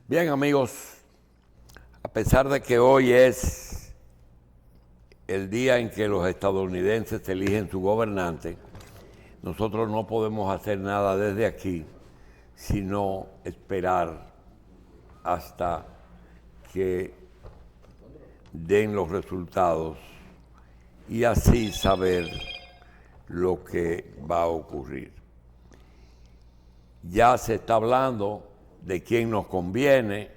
Bien, amigos, a pesar de que hoy es el día en que los estadounidenses eligen su gobernante, nosotros no podemos hacer nada desde aquí, sino esperar hasta que den los resultados y así saber lo que va a ocurrir. Ya se está hablando de quién nos conviene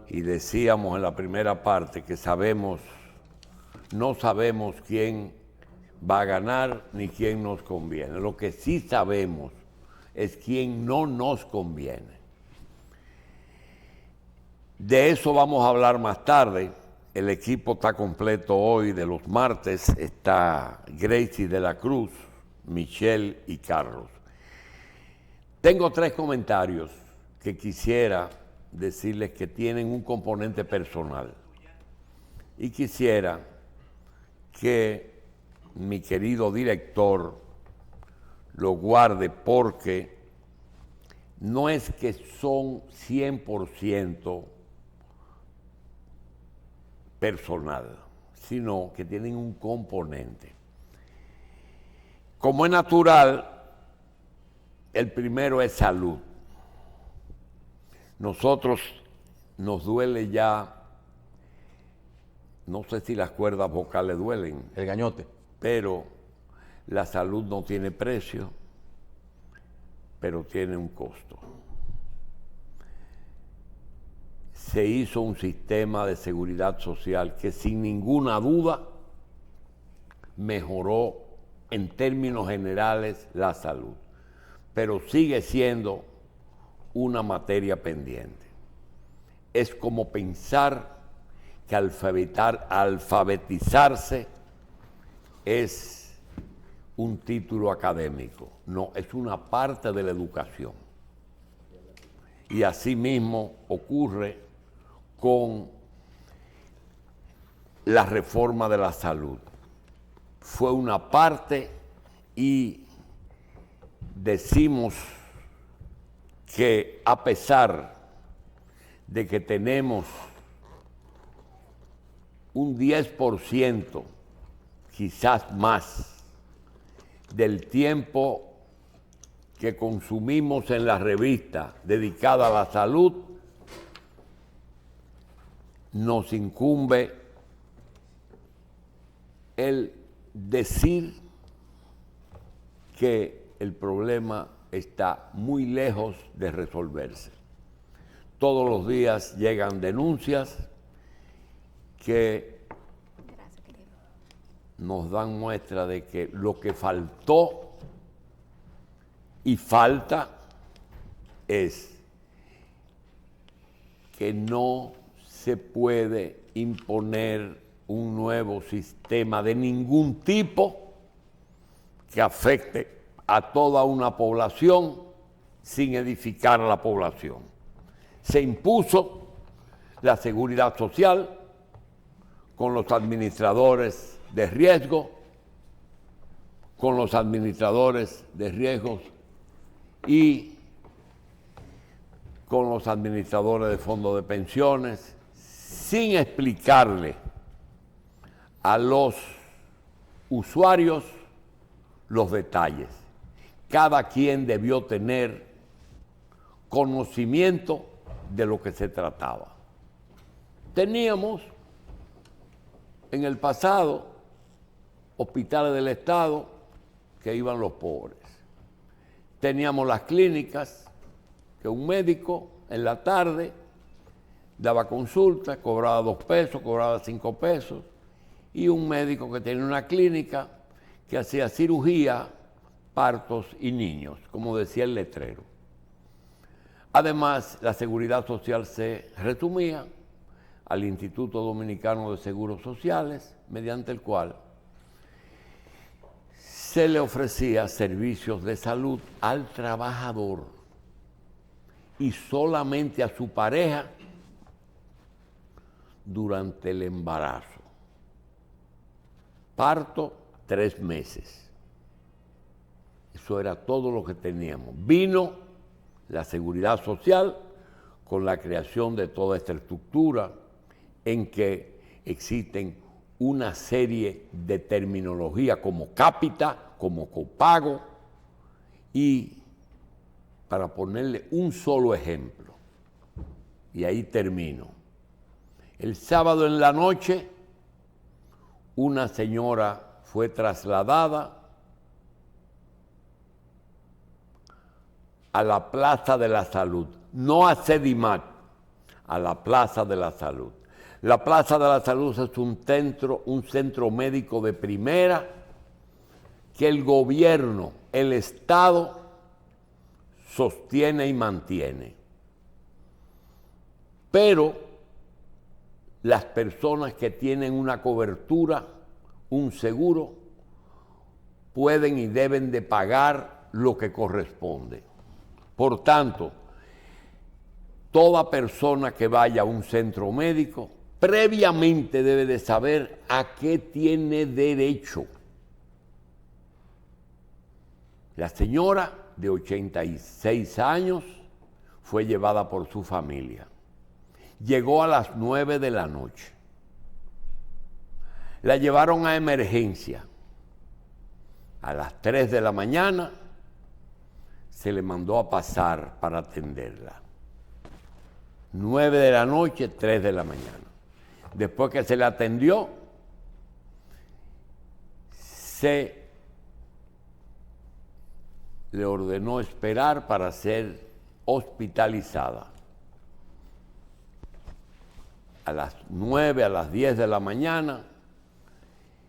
y decíamos en la primera parte que no sabemos quién va a ganar ni quién nos conviene. Lo que sí sabemos es quién no nos conviene. De eso vamos a hablar más tarde. El equipo está completo hoy de los martes. Está Gracie de la Cruz, Michelle y Carlos. Tengo 3 comentarios que quisiera decirles que tienen un componente personal. Y quisiera que mi querido director lo guarde porque no es que son 100% personal, sino que tienen un componente. Como es natural, el primero es salud. Nosotros nos duele ya, no sé si las cuerdas vocales duelen. El gañote. Pero la salud no tiene precio, pero tiene un costo. Se hizo un sistema de seguridad social que sin ninguna duda mejoró en términos generales la salud, pero sigue siendo una materia pendiente. Es como pensar que alfabetizarse es un título académico. No, es una parte de la educación. Y así mismo ocurre con la reforma de la salud. Fue una parte y decimos que a pesar de que tenemos un 10%, quizás más, del tiempo que consumimos en la revista dedicada a la salud, nos incumbe el decir que el problema está muy lejos de resolverse. Todos los días llegan denuncias que nos dan muestra de que lo que faltó y falta es que no se puede imponer un nuevo sistema de ningún tipo que afecte a toda una población sin edificar a la población. Se impuso la seguridad social con los administradores de riesgo, con los administradores de riesgos y con los administradores de fondos de pensiones, sin explicarle a los usuarios los detalles. Cada quien debió tener conocimiento de lo que se trataba. Teníamos en el pasado hospitales del Estado que iban los pobres. Teníamos las clínicas que un médico en la tarde daba consulta, cobraba 2 pesos, cobraba 5 pesos, y un médico que tenía una clínica que hacía cirugía, partos y niños, como decía el letrero. Además, la seguridad social se resumía al Instituto Dominicano de Seguros Sociales, mediante el cual se le ofrecía servicios de salud al trabajador y solamente a su pareja durante el embarazo. Parto, 3 meses. Eso era todo lo que teníamos. Vino la seguridad social con la creación de toda esta estructura en que existen una serie de terminología como cápita, como copago, y para ponerle un solo ejemplo, y ahí termino. El sábado en la noche, una señora fue trasladada a la Plaza de la Salud, no a Sedimat, a la Plaza de la Salud. La Plaza de la Salud es un centro médico de primera que el gobierno, el Estado, sostiene y mantiene. Pero las personas que tienen una cobertura, un seguro, pueden y deben de pagar lo que corresponde. Por tanto, toda persona que vaya a un centro médico previamente debe de saber a qué tiene derecho. La señora de 86 años fue llevada por su familia. Llegó a las 9 de la noche. La llevaron a emergencia. A las 3 de la mañana se le mandó a pasar para atenderla. 9 de la noche, 3 de la mañana. Después que se le atendió, se le ordenó esperar para ser hospitalizada. A las 9, a las 10 de la mañana,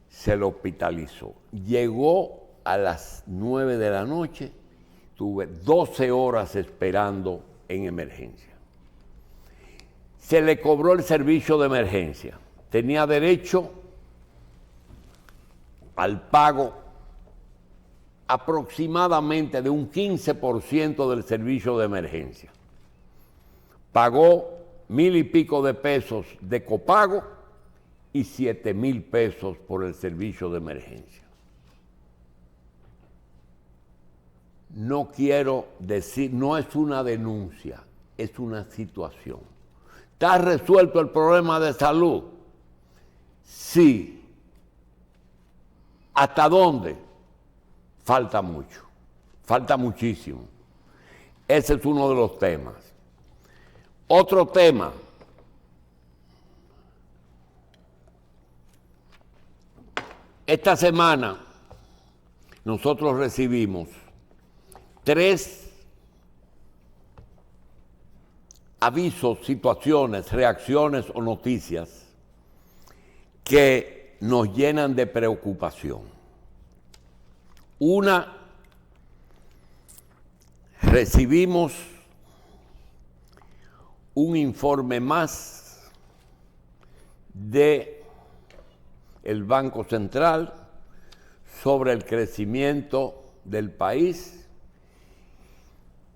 se le hospitalizó. Llegó a las 9 de la noche, tuve 12 horas esperando en emergencia. Se le cobró el servicio de emergencia. Tenía derecho al pago aproximadamente de un 15% del servicio de emergencia. Pagó 1,000 y pico de pesos de copago y 7,000 pesos por el servicio de emergencia. No quiero decir, no es una denuncia, es una situación. ¿Está resuelto el problema de salud? Sí. ¿Hasta dónde? Falta mucho, falta muchísimo. Ese es uno de los temas. Otro tema. Esta semana nosotros recibimos 3 avisos, situaciones, reacciones o noticias que nos llenan de preocupación. Una, recibimos un informe más del Banco Central sobre el crecimiento del país,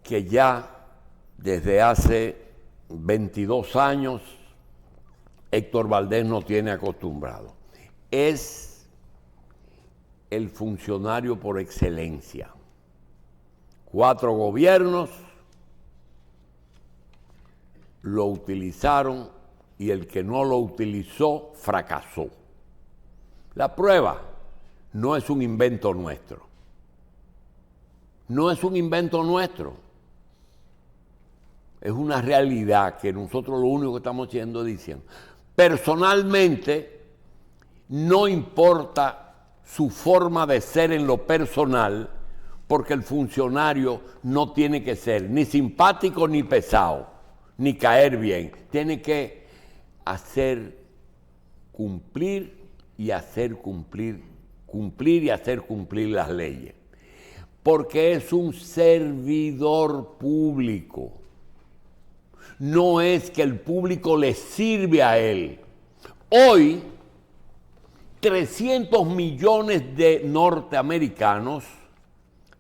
que ya desde hace 22 años Héctor Valdés nos tiene acostumbrado. Es el funcionario por excelencia. 4 gobiernos lo utilizaron y el que no lo utilizó fracasó. La prueba no es un invento nuestro. No es un invento nuestro. Es una realidad que nosotros lo único que estamos haciendo es diciendo. Personalmente, no importa su forma de ser en lo personal, porque el funcionario no tiene que ser ni simpático ni pesado, ni caer bien. Tiene que hacer cumplir y hacer cumplir y hacer cumplir las leyes. Porque es un servidor público. No es que el público le sirve a él. Hoy, 300 millones de norteamericanos,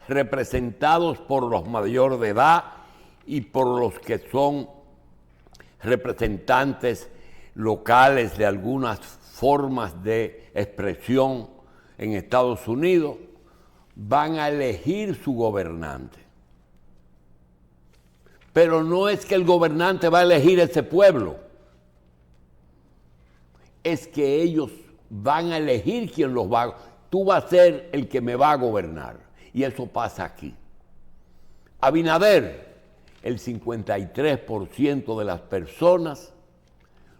representados por los mayores de edad y por los que son representantes locales de algunas formas de expresión en Estados Unidos, van a elegir su gobernante. Pero no es que el gobernante va a elegir ese pueblo, es que ellos van a elegir quién los va a... Tú vas a ser el que me va a gobernar. Y eso pasa aquí. Abinader, el 53% de las personas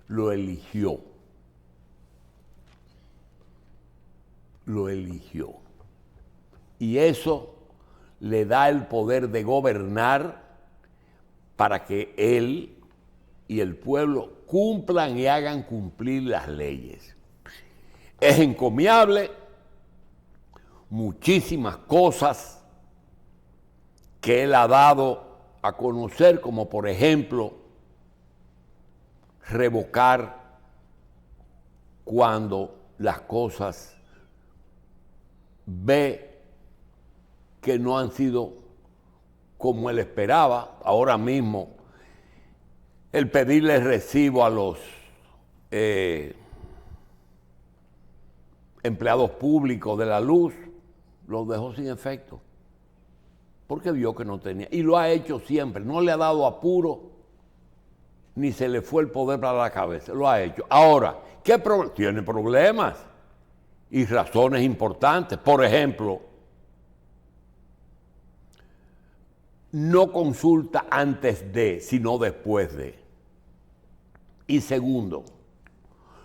lo eligió. Lo eligió. Y eso le da el poder de gobernar para que él y el pueblo cumplan y hagan cumplir las leyes. Es encomiable muchísimas cosas que él ha dado a conocer, como por ejemplo revocar cuando las cosas ve que no han sido como él esperaba. Ahora mismo, el pedirle recibo a los empleados públicos de la luz, los dejó sin efecto, porque vio que no tenía, y lo ha hecho siempre, no le ha dado apuro, ni se le fue el poder para la cabeza, lo ha hecho. Ahora, tiene problemas y razones importantes. Por ejemplo, no consulta antes de, sino después de. Y segundo,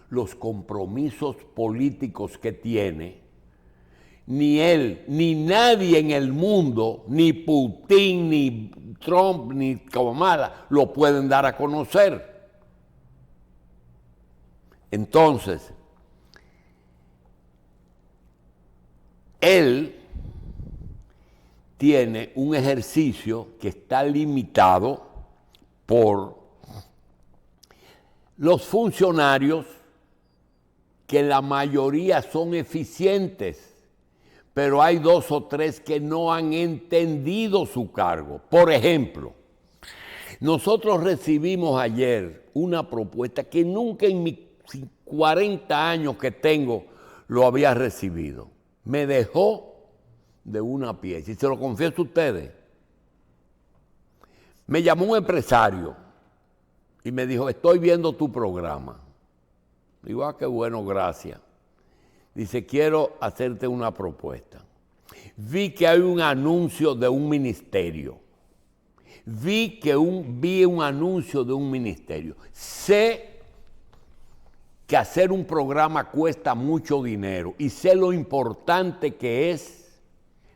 los compromisos políticos que tiene, ni él, ni nadie en el mundo, ni Putin, ni Trump, ni Kamala, lo pueden dar a conocer. Entonces, él tiene un ejercicio que está limitado por los funcionarios, que la mayoría son eficientes, pero hay 2 o 3 que no han entendido su cargo. Por ejemplo, nosotros recibimos ayer una propuesta que nunca en mis 40 años que tengo lo había recibido. Me dejó de una pieza, y se lo confieso a ustedes. Me llamó un empresario y me dijo: estoy viendo tu programa. Digo: ah, qué bueno, gracias. Dice: quiero hacerte una propuesta. Vi que hay un anuncio de un ministerio. Vi un anuncio de un ministerio. Sé que hacer un programa cuesta mucho dinero y sé lo importante que es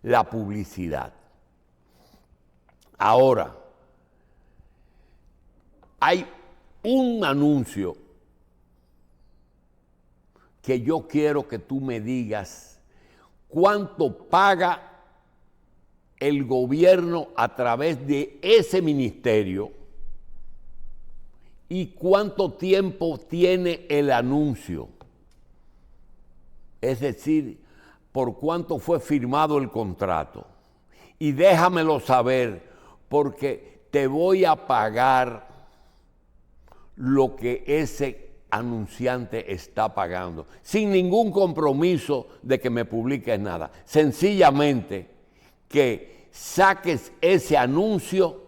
la publicidad. Ahora, hay un anuncio que yo quiero que tú me digas cuánto paga el gobierno a través de ese ministerio y cuánto tiempo tiene el anuncio. Es decir, por cuánto fue firmado el contrato. Y déjamelo saber, porque te voy a pagar lo que ese anunciante está pagando, sin ningún compromiso de que me publiques nada. Sencillamente que saques ese anuncio,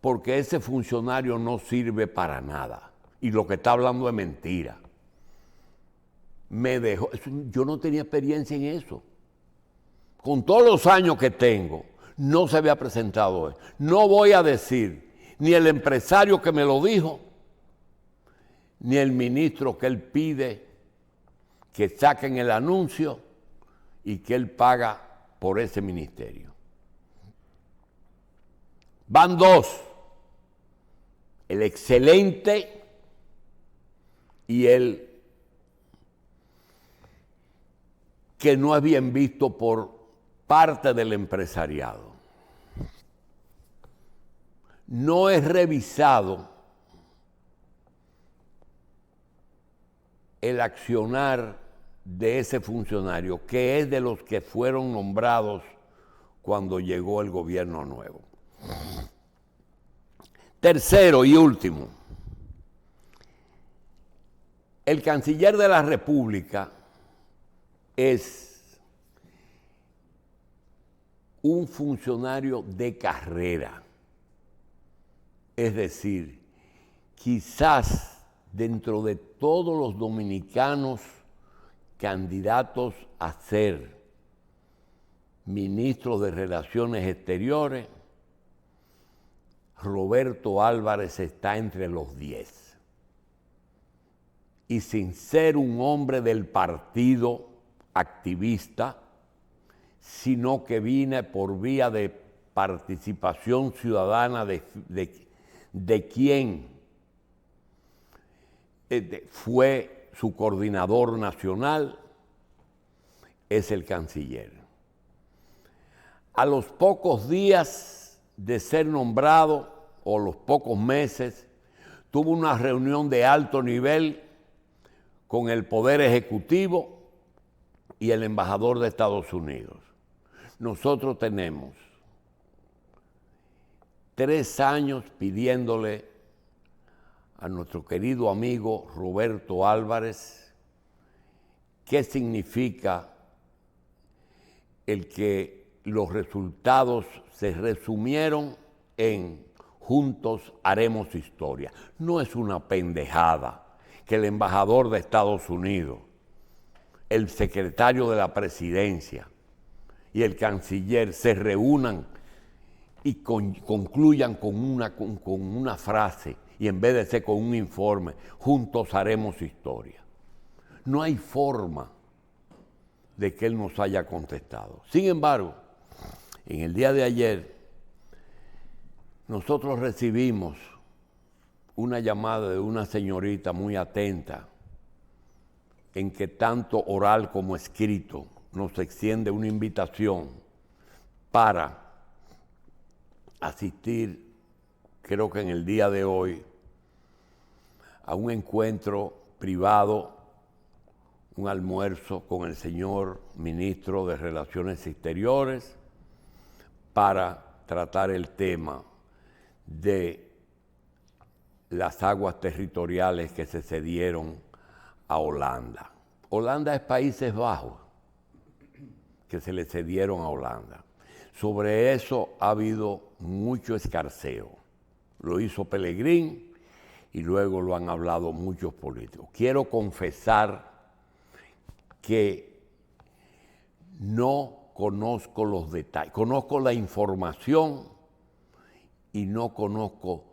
porque ese funcionario no sirve para nada. Y lo que está hablando es mentira. Me dejó, yo no tenía experiencia en eso. Con todos los años que tengo, no se había presentado eso. No voy a decir ni el empresario que me lo dijo, ni el ministro que él pide que saquen el anuncio y que él paga por ese ministerio. Van 2, el excelente y el que no es bien visto por parte del empresariado. No es revisado el accionar de ese funcionario, que es de los que fueron nombrados cuando llegó el gobierno nuevo. Tercero y último, el canciller de la República es un funcionario de carrera. Es decir, quizás dentro de todos los dominicanos candidatos a ser ministros de Relaciones Exteriores, Roberto Álvarez está entre los 10. Y sin ser un hombre del partido activista, sino que viene por vía de participación ciudadana de quien fue su coordinador nacional, es el canciller. A los pocos días de ser nombrado, o los pocos meses, tuvo una reunión de alto nivel con el Poder Ejecutivo y el embajador de Estados Unidos. Nosotros tenemos 3 años pidiéndole a nuestro querido amigo Roberto Álvarez qué significa el que los resultados se resumieron en juntos haremos historia. No es una pendejada que el embajador de Estados Unidos, el secretario de la presidencia y el canciller se reúnan y concluyan con una frase y en vez de ser con un informe, juntos haremos historia. No hay forma de que él nos haya contestado. Sin embargo, en el día de ayer, nosotros recibimos una llamada de una señorita muy atenta, en que tanto oral como escrito nos extiende una invitación para asistir, creo que en el día de hoy, a un encuentro privado, un almuerzo con el señor ministro de Relaciones Exteriores para tratar el tema de las aguas territoriales que se cedieron a Holanda. Holanda es Países Bajos, que se le cedieron a Holanda. Sobre eso ha habido mucho escarceo. Lo hizo Pelegrín y luego lo han hablado muchos políticos. Quiero confesar que no conozco los detalles. Conozco la información y no conozco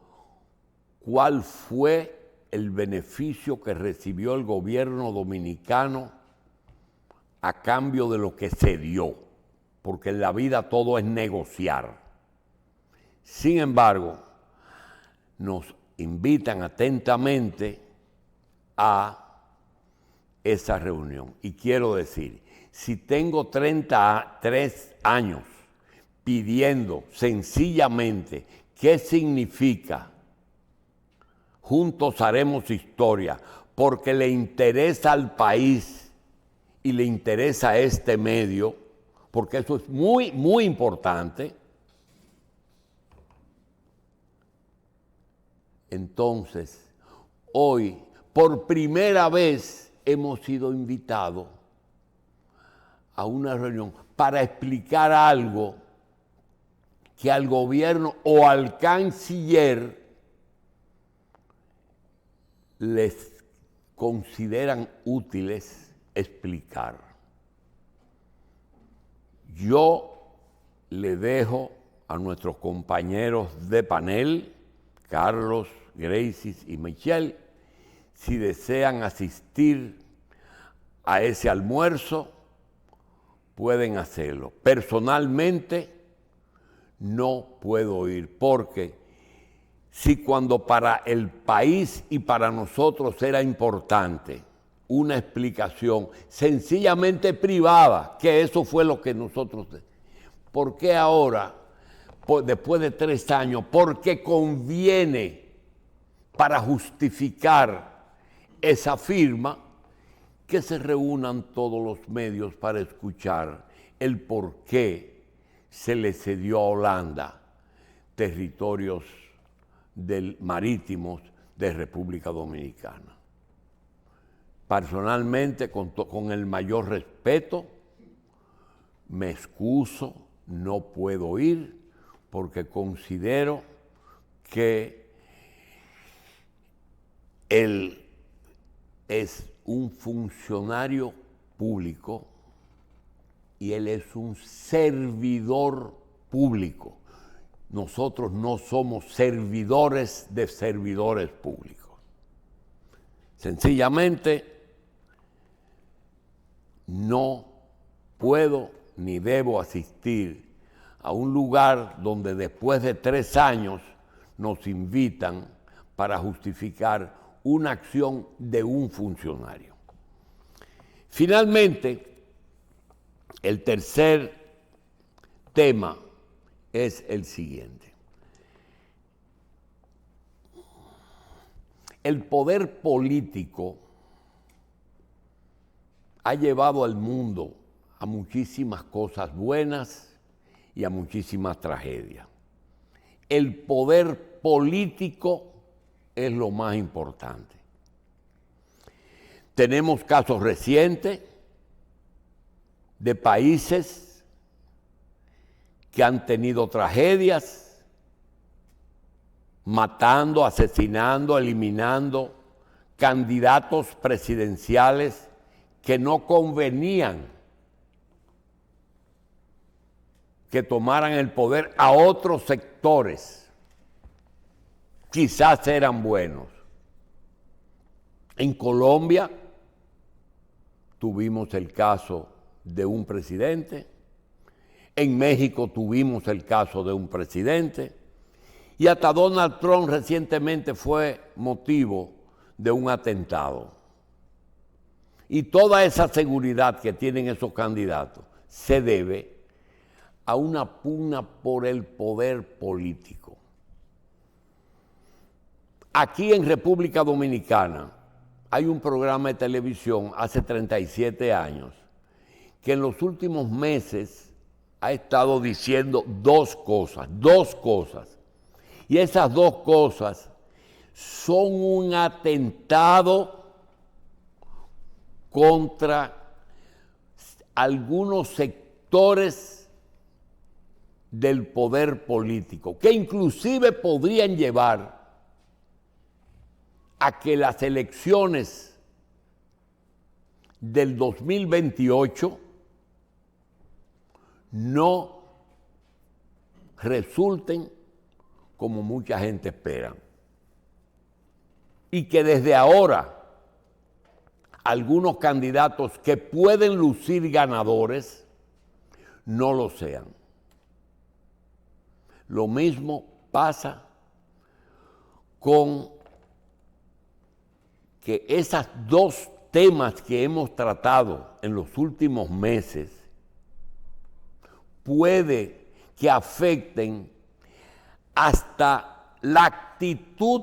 cuál fue el beneficio que recibió el gobierno dominicano a cambio de lo que se dio, porque en la vida todo es negociar. Sin embargo, nos invitan atentamente a esa reunión. Y quiero decir, si tengo 33 años pidiendo sencillamente qué significa juntos haremos historia, porque le interesa al país y le interesa a este medio, porque eso es muy, muy importante, entonces, hoy, por primera vez, hemos sido invitados a una reunión para explicar algo que al gobierno o al canciller les consideran útiles explicar. Yo le dejo a nuestros compañeros de panel, Carlos, Gracie y Michelle, si desean asistir a ese almuerzo, pueden hacerlo. Personalmente, no puedo ir, porque si cuando para el país y para nosotros era importante una explicación sencillamente privada, que eso fue lo que nosotros... ¿Por qué ahora, después de 3 años, por qué conviene para justificar esa firma que se reúnan todos los medios para escuchar el por qué se le cedió a Holanda territorios marítimos de República Dominicana? Personalmente, con el mayor respeto, me excuso, no puedo ir, porque considero que Él es un funcionario público y él es un servidor público. Nosotros no somos servidores de servidores públicos. Sencillamente, no puedo ni debo asistir a un lugar donde después de 3 años nos invitan para justificar una acción de un funcionario. Finalmente, el tercer tema es el siguiente. El poder político ha llevado al mundo a muchísimas cosas buenas y a muchísimas tragedias. El poder político es lo más importante. Tenemos casos recientes de países que han tenido tragedias, matando, asesinando, eliminando candidatos presidenciales que no convenían que tomaran el poder a otros sectores. Quizás eran buenos. En Colombia tuvimos el caso de un presidente, en México tuvimos el caso de un presidente, y hasta Donald Trump recientemente fue motivo de un atentado. Y toda esa seguridad que tienen esos candidatos se debe a una pugna por el poder político. Aquí en República Dominicana hay un programa de televisión hace 37 años que en los últimos meses ha estado diciendo dos cosas. Y esas dos cosas son un atentado contra algunos sectores del poder político, que inclusive podrían llevar a que las elecciones del 2028 no resulten como mucha gente espera. Y que desde ahora algunos candidatos que pueden lucir ganadores no lo sean. Lo mismo pasa con que esos dos temas que hemos tratado en los últimos meses puede que afecten hasta la actitud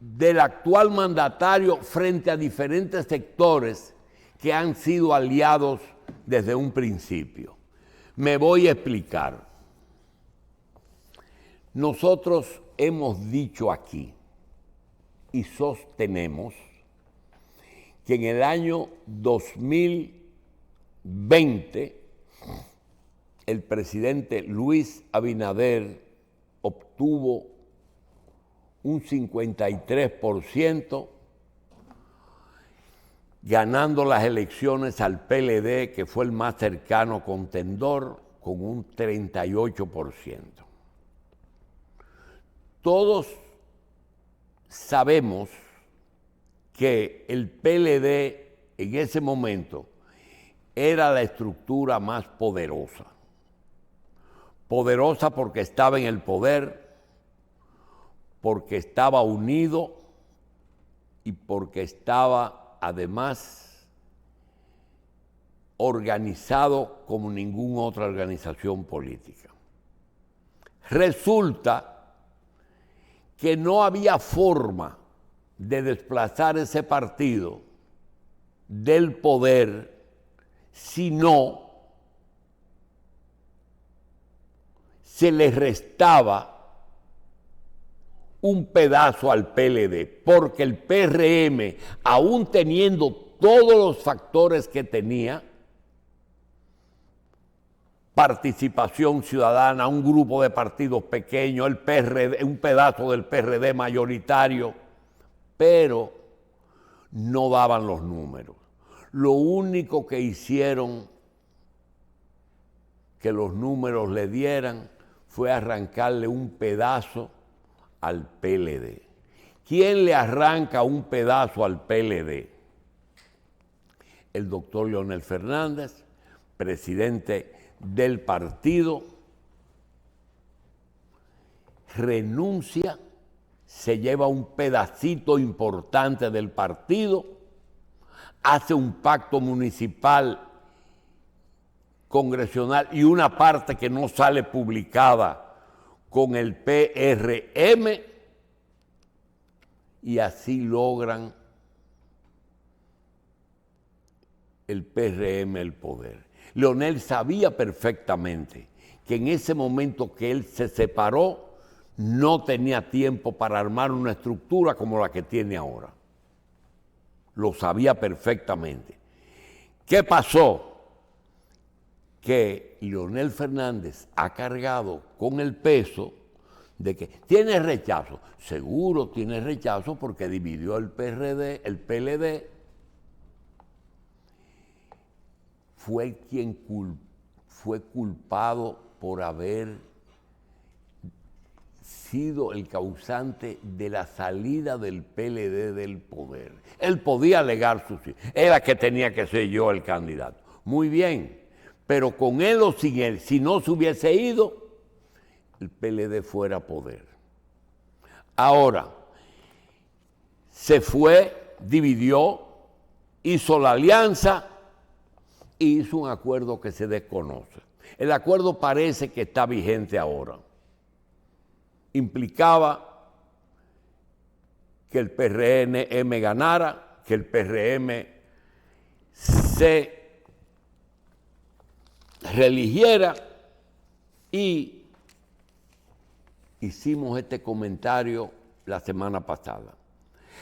del actual mandatario frente a diferentes sectores que han sido aliados desde un principio. Me voy a explicar. Nosotros hemos dicho aquí y sostenemos que en el año 2020 el presidente Luis Abinader obtuvo un 53%, ganando las elecciones al PLD, que fue el más cercano contendor, con un 38%. Todos sabemos que el PLD en ese momento era la estructura más poderosa. Poderosa porque estaba en el poder, porque estaba unido y porque estaba además organizado como ninguna otra organización política. Resulta que no había forma de desplazar ese partido del poder si no se le restaba un pedazo al PLD, porque el PRM, aún teniendo todos los factores que tenía, participación ciudadana, un grupo de partidos pequeños, el PRD, un pedazo del PRD mayoritario, pero no daban los números. Lo único que hicieron que los números le dieran fue arrancarle un pedazo al PLD. ¿Quién le arranca un pedazo al PLD? El doctor Leonel Fernández, presidente del partido, renuncia, se lleva un pedacito importante del partido, hace un pacto municipal, congresional y una parte que no sale publicada con el PRM, y así logran el PRM el poder. Leonel sabía perfectamente que en ese momento que él se separó, no tenía tiempo para armar una estructura como la que tiene ahora. Lo sabía perfectamente. ¿Qué pasó? Que Leonel Fernández ha cargado con el peso de que tiene rechazo. Seguro tiene rechazo porque dividió el PRD, el PLD. Fue quien fue culpado por haber sido el causante de la salida del PLD del poder. Él podía alegar era que tenía que ser yo el candidato. Muy bien, pero con él o sin él, si no se hubiese ido, el PLD fuera poder. Ahora, se fue, dividió, hizo la alianza y hizo un acuerdo que se desconoce. El acuerdo parece que está vigente ahora. Implicaba que el PRM ganara, que el PRM se reeligiera, y hicimos este comentario la semana pasada.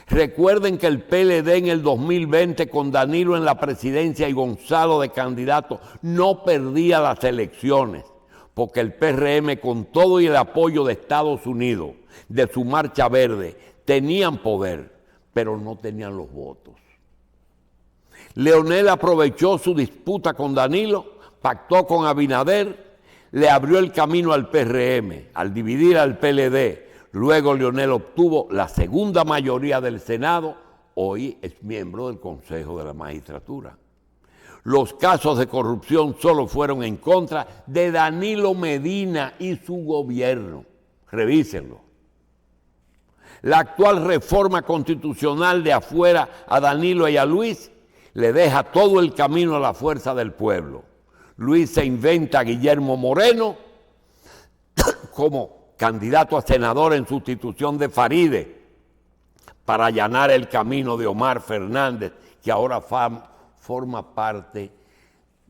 Recuerden que el PLD en el 2020 con Danilo en la presidencia y Gonzalo de candidato no perdía las elecciones, porque el PRM, con todo y el apoyo de Estados Unidos, de su Marcha Verde, tenían poder, pero no tenían los votos. Leonel aprovechó su disputa con Danilo, pactó con Abinader, le abrió el camino al PRM, al dividir al PLD. Luego Leonel obtuvo la segunda mayoría del Senado, hoy es miembro del Consejo de la Magistratura. Los casos de corrupción solo fueron en contra de Danilo Medina y su gobierno. Revísenlo. La actual reforma constitucional de afuera a Danilo y a Luis le deja todo el camino a la fuerza del pueblo. Luis se inventa a Guillermo Moreno como candidato a senador en sustitución de Faride para allanar el camino de Omar Fernández, que ahora forma parte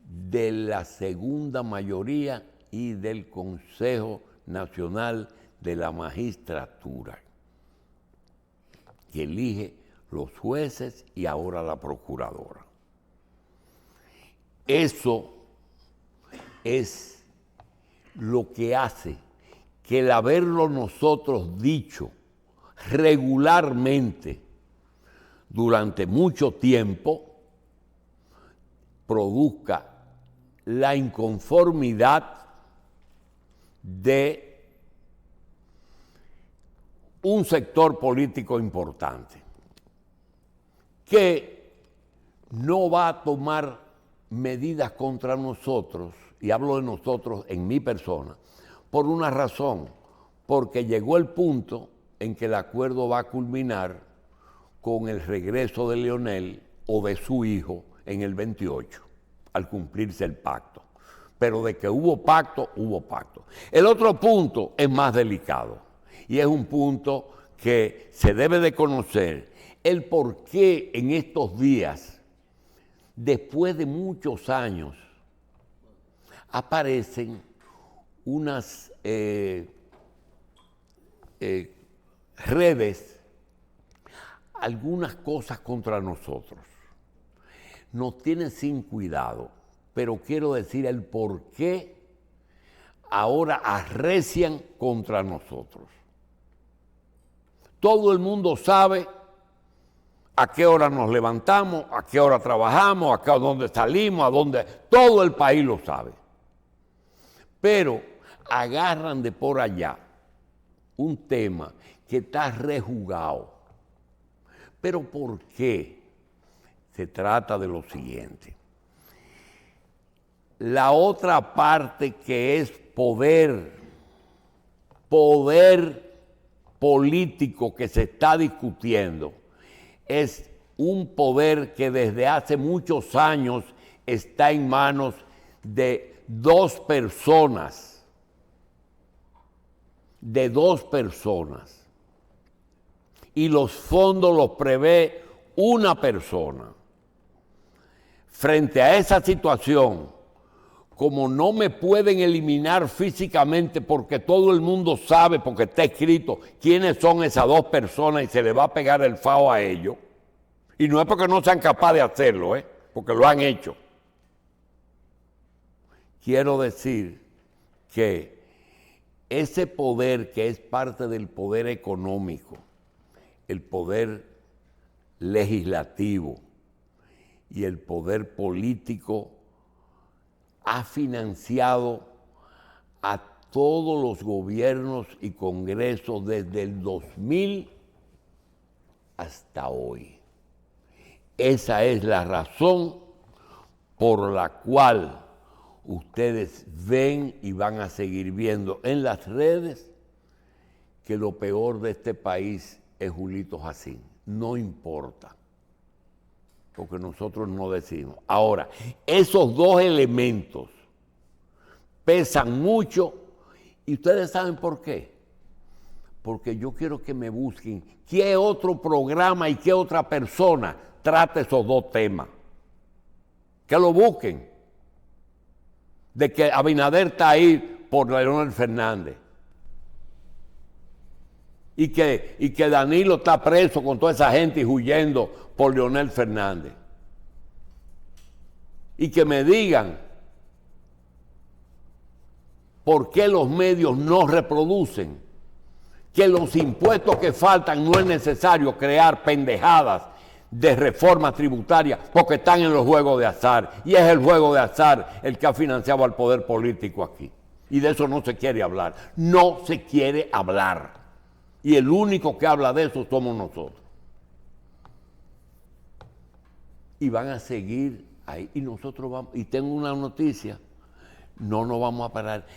de la segunda mayoría y del Consejo Nacional de la Magistratura, que elige los jueces y ahora la procuradora. Eso es lo que hace que el haberlo nosotros dicho regularmente durante mucho tiempo produzca la inconformidad de un sector político importante que no va a tomar medidas contra nosotros, y hablo de nosotros en mi persona, por una razón, porque llegó el punto en que el acuerdo va a culminar con el regreso de Leonel o de su hijo en el 28, al cumplirse el pacto. Pero de que hubo pacto, hubo pacto. El otro punto es más delicado, y es un punto que se debe de conocer, el por qué en estos días, después de muchos años, aparecen unas redes, algunas cosas contra nosotros. Nos tienen sin cuidado, pero quiero decir el por qué ahora arrecian contra nosotros. Todo el mundo sabe a qué hora nos levantamos, a qué hora trabajamos, a dónde salimos, a dónde... Todo el país lo sabe. Pero agarran de por allá un tema que está rejugado. ¿Pero por qué? Se trata de lo siguiente. La otra parte que es poder político que se está discutiendo, es un poder que desde hace muchos años está en manos de dos personas. Y los fondos los prevé una persona. Frente a esa situación, como no me pueden eliminar físicamente porque todo el mundo sabe, porque está escrito quiénes son esas dos personas y se le va a pegar el fao a ellos, y no es porque no sean capaces de hacerlo, porque lo han hecho. Quiero decir que ese poder que es parte del poder económico, el poder legislativo y el poder político, ha financiado a todos los gobiernos y congresos desde el 2000 hasta hoy. Esa es la razón por la cual ustedes ven y van a seguir viendo en las redes que lo peor de este país es Julito Jacín. No importa, porque nosotros no decimos. Ahora, esos dos elementos pesan mucho y ustedes saben por qué. Porque yo quiero que me busquen qué otro programa y qué otra persona trate esos dos temas. Que lo busquen. De que Abinader está ahí por Leonel Fernández. Y que Danilo está preso con toda esa gente y huyendo por Leonel Fernández. Y que me digan por qué los medios no reproducen que los impuestos que faltan no es necesario crear pendejadas de reforma tributaria porque están en los juegos de azar. Y es el juego de azar el que ha financiado al poder político aquí. Y de eso no se quiere hablar. No se quiere hablar. Y el único que habla de eso somos nosotros. Y van a seguir ahí. Y nosotros vamos. Y tengo una noticia. No nos vamos a parar.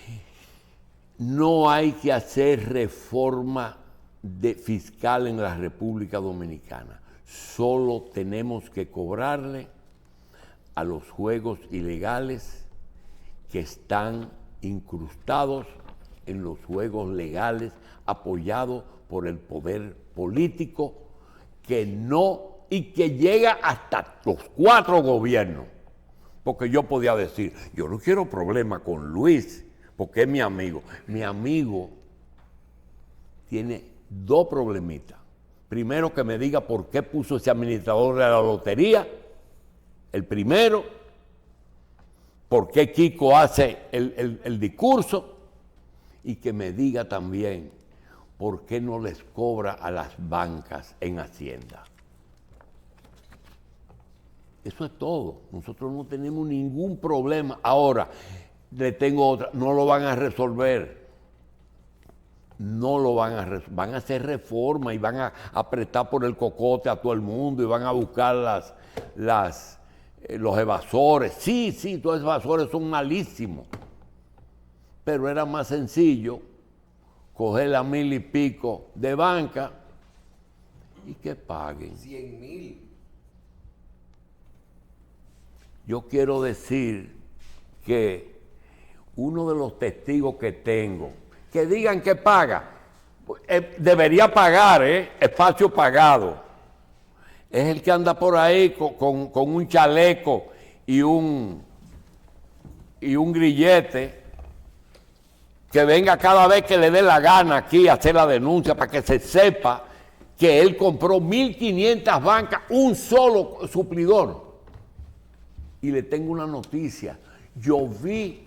No hay que hacer reforma fiscal en la República Dominicana. Solo tenemos que cobrarle a los juegos ilegales que están incrustados en los juegos legales apoyados por el poder político que no y que llega hasta los 4 gobiernos. Porque yo podía decir, yo no quiero problema con Luis, porque es mi amigo. Mi amigo tiene 2 problemitas. Primero, que me diga por qué puso ese administrador de la lotería. El primero, por qué Kiko hace el discurso. Y que me diga también por qué no les cobra a las bancas en Hacienda. Eso es todo. Nosotros no tenemos ningún problema. Ahora, le tengo otra. No lo van a resolver. No lo van a resolver. Van a hacer reforma y van a apretar por el cocote a todo el mundo y van a buscar los evasores. Sí, todos los evasores son malísimos. Pero era más sencillo coger la 1,000 y pico de banca y que paguen. 100,000. Yo quiero decir que uno de los testigos que tengo, que digan que paga, debería pagar, espacio pagado, es el que anda por ahí con un chaleco y un grillete, que venga cada vez que le dé la gana aquí a hacer la denuncia para que se sepa que él compró 1,500 bancas, un solo suplidor. Y le tengo una noticia. Yo vi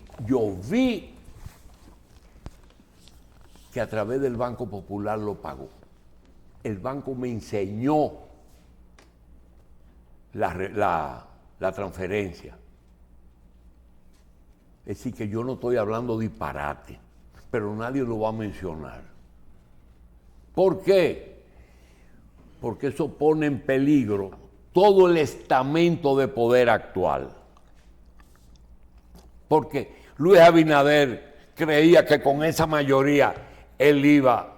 que a través del Banco Popular lo pagó. El banco me enseñó la transferencia. Es decir, que yo no estoy hablando disparate, pero nadie lo va a mencionar. ¿Por qué? Porque eso pone en peligro todo el estamento de poder actual. Porque Luis Abinader creía que con esa mayoría él iba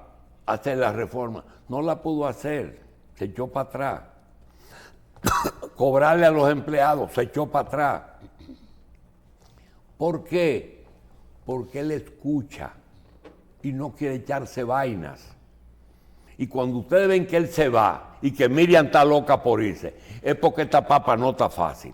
a hacer la reforma. No la pudo hacer, se echó para atrás. Cobrarle a los empleados, se echó para atrás. ¿Por qué? Porque él escucha y no quiere echarse vainas. Y cuando ustedes ven que él se va y que Miriam está loca por irse, es porque esta papa no está fácil.